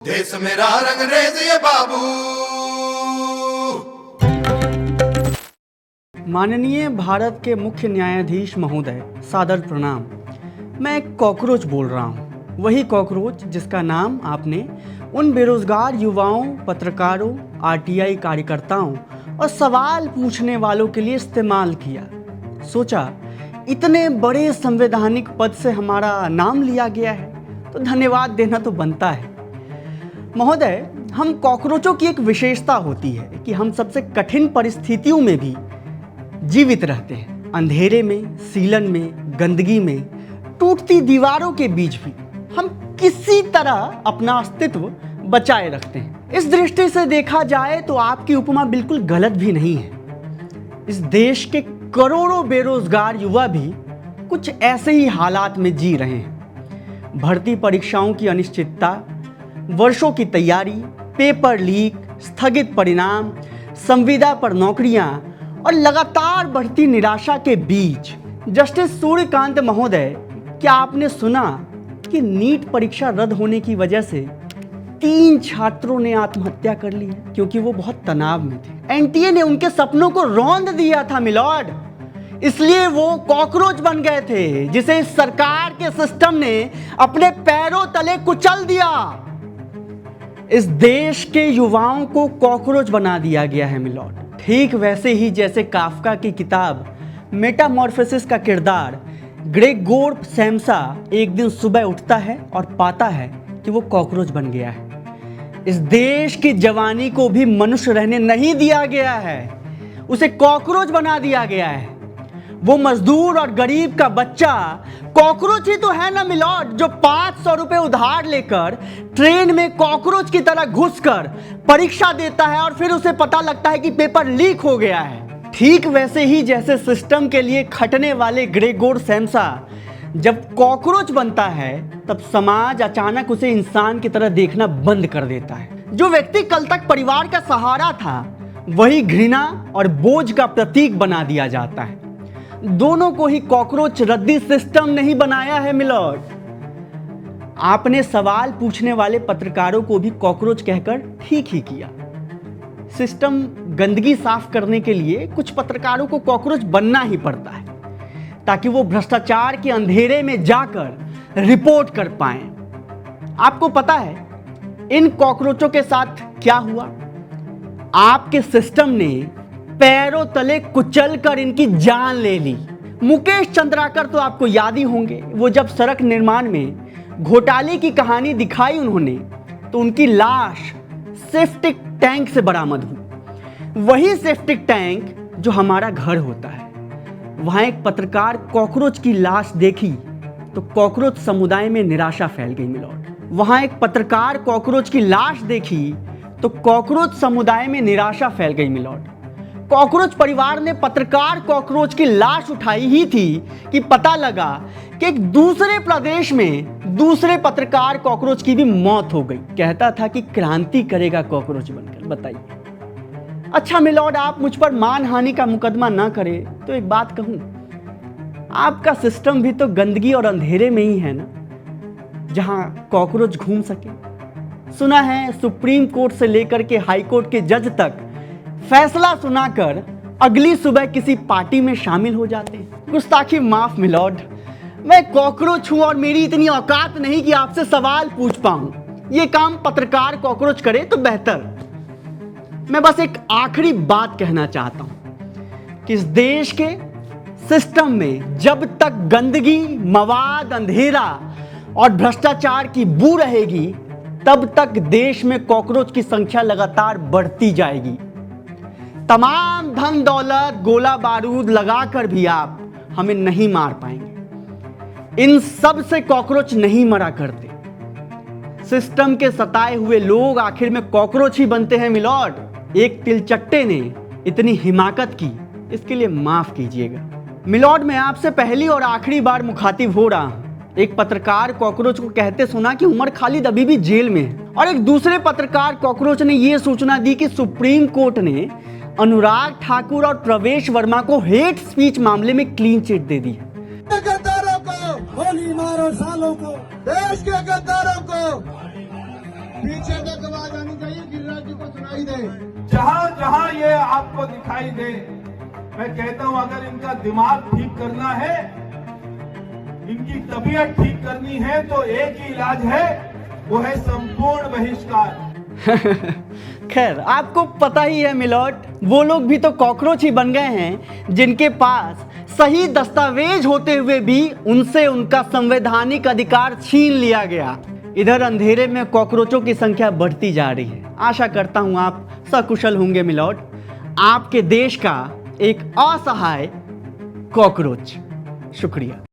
देश मेरा रंगरेज ये बाबू। माननीय भारत के मुख्य न्यायाधीश महोदय, सादर प्रणाम। मैं एक कॉकरोच बोल रहा हूँ, वही कॉकरोच जिसका नाम आपने उन बेरोजगार युवाओं, पत्रकारों, आरटीआई कार्यकर्ताओं और सवाल पूछने वालों के लिए इस्तेमाल किया। सोचा इतने बड़े संवैधानिक पद से हमारा नाम लिया गया है तो धन्यवाद देना तो बनता है। महोदय, हम कॉकरोचों की एक विशेषता होती है कि हम सबसे कठिन परिस्थितियों में भी जीवित रहते हैं। अंधेरे में, सीलन में, गंदगी में, टूटती दीवारों के बीच भी हम किसी तरह अपना अस्तित्व बचाए रखते हैं। इस दृष्टि से देखा जाए तो आपकी उपमा बिल्कुल गलत भी नहीं है। इस देश के करोड़ों बेरोजगार युवा भी कुछ ऐसे ही हालात में जी रहे हैं। भर्ती परीक्षाओं की अनिश्चितता, वर्षों की तैयारी, पेपर लीक, स्थगित परिणाम, संविदा पर नौकरियां और लगातार बढ़ती निराशा के बीच जस्टिस सूर्यकांत महोदय, क्या आपने सुना कि नीट परीक्षा रद्द होने की वजह से 3 छात्रों ने आत्महत्या कर ली है क्योंकि वो बहुत तनाव में थे। एनटीए ने उनके सपनों को रौंद दिया था मिलॉर्ड, इसलिए वो कॉकरोच बन गए थे जिसे इस सरकार के सिस्टम ने अपने पैरों तले कुचल दिया। इस देश के युवाओं को कॉकरोच बना दिया गया है मिलॉर्ड, ठीक वैसे ही जैसे काफका की किताब मेटामॉर्फोसिस का किरदार ग्रेगोर सैम्सा एक दिन सुबह उठता है और पाता है कि वो कॉकरोच बन गया है। इस देश की जवानी को भी मनुष्य रहने नहीं दिया गया है, उसे कॉकरोच बना दिया गया है। वो मजदूर और गरीब का बच्चा कॉकरोच ही तो है ना मिलॉर्ड, जो 500 रुपए उधार लेकर ट्रेन में कॉकरोच की तरह घुसकर परीक्षा देता है और फिर उसे पता लगता है कि पेपर लीक हो गया है। ठीक वैसे ही जैसे सिस्टम के लिए खटने वाले ग्रेगोर सैम्सा जब कॉकरोच बनता है तब समाज अचानक उसे इंसान की तरह देखना बंद कर देता है। जो व्यक्ति कल तक परिवार का सहारा था वही घृणा और बोझ का प्रतीक बना दिया जाता है। दोनों को ही कॉकरोच रद्दी सिस्टम नहीं बनाया है मिलॉर्ड। आपने सवाल पूछने वाले पत्रकारों को भी कॉकरोच कहकर ठीक ही किया। सिस्टम गंदगी साफ करने के लिए कुछ पत्रकारों को कॉकरोच बनना ही पड़ता है ताकि वो भ्रष्टाचार के अंधेरे में जाकर रिपोर्ट कर पाएं। आपको पता है इन कॉकरोचों के साथ क्या हुआ? आपके सिस्टम ने पैरों तले कुचल कर इनकी जान ले ली। मुकेश चंद्राकर तो आपको याद ही होंगे, वो जब सड़क निर्माण में घोटाले की कहानी दिखाई उन्होंने तो उनकी लाश सेप्टिक टैंक से बरामद हुई। वही सेप्टिक टैंक जो हमारा घर होता है। वहां एक पत्रकार कॉकरोच की लाश देखी तो कॉकरोच समुदाय में निराशा फैल गई मिलॉर्ड। वहां एक पत्रकार कॉकरोच की लाश देखी तो कॉकरोच समुदाय में निराशा फैल गई मिलॉर्ड। कॉकरोच परिवार ने पत्रकार कॉकरोच की लाश उठाई ही थी कि पता लगा कि एक दूसरे प्रदेश में दूसरे पत्रकार कॉकरोच की भी मौत हो गई। कहता था कि क्रांति करेगा कॉकरोच बनकर। बताइए। अच्छा मिलॉर्ड, आप मुझ पर मानहानि का मुकदमा ना करें तो एक बात कहूं, आपका सिस्टम भी तो गंदगी और अंधेरे में ही है ना, जहां कॉकरोच घूम सके। सुना है सुप्रीम कोर्ट से लेकर के हाई कोर्ट के जज तक फैसला सुनाकर अगली सुबह किसी पार्टी में शामिल हो जाते हैं। गुस्ताखी माफ मिलॉर्ड, मैं कॉकरोच हूं और मेरी इतनी औकात नहीं कि आपसे सवाल पूछ पाऊं। ये काम पत्रकार कॉकरोच करे तो बेहतर। मैं बस एक आखिरी बात कहना चाहता हूं कि इस देश के सिस्टम में जब तक गंदगी, मवाद, अंधेरा और भ्रष्टाचार की बू रहेगी तब तक देश में कॉकरोच की संख्या लगातार बढ़ती जाएगी। तमाम धन दौलत, गोला बारूद लगाकर भी आप हमें नहीं मार पाएंगे। इन सब से कॉकरोच नहीं मरा करते। सिस्टम के सताए हुए लोग आखिर में कॉकरोच ही बनते हैं मिलॉर्ड। एक तिलचट्टे ने इतनी हिमाकत की, इसके लिए माफ कीजिएगा। मिलॉर्ड, मैं आपसे पहली और आखिरी बार मुखातिब हो रहा हूं। एक पत्रकार कॉकरोच को कहते सुना कि उमर खालिद अभी भी जेल में है और एक दूसरे पत्रकार कॉकरोच ने यह सूचना दी कि सुप्रीम कोर्ट ने अनुराग ठाकुर और प्रवेश वर्मा को हेट स्पीच मामले में क्लीन चिट दे दी है। गद्दारों को गोली मारो, सालों को, देश के गद्दारों को पीछे तक आवाज आनी चाहिए, गिरिराज जी को सुनाई दे। जहां जहां ये आपको दिखाई दे, मैं कहता हूं अगर इनका दिमाग ठीक करना है, इनकी तबीयत ठीक करनी है, तो एक ही इलाज है, वो है संपूर्ण बहिष्कार। खैर, आपको पता ही है मिलॉट, वो लोग भी तो कॉकरोच ही बन गए हैं जिनके पास सही दस्तावेज होते हुए भी उनसे उनका संवैधानिक अधिकार छीन लिया गया। इधर अंधेरे में कॉकरोचों की संख्या बढ़ती जा रही है। आशा करता हूं आप सकुशल होंगे मिलॉट, आपके देश का एक असहाय कॉकरोच। शुक्रिया।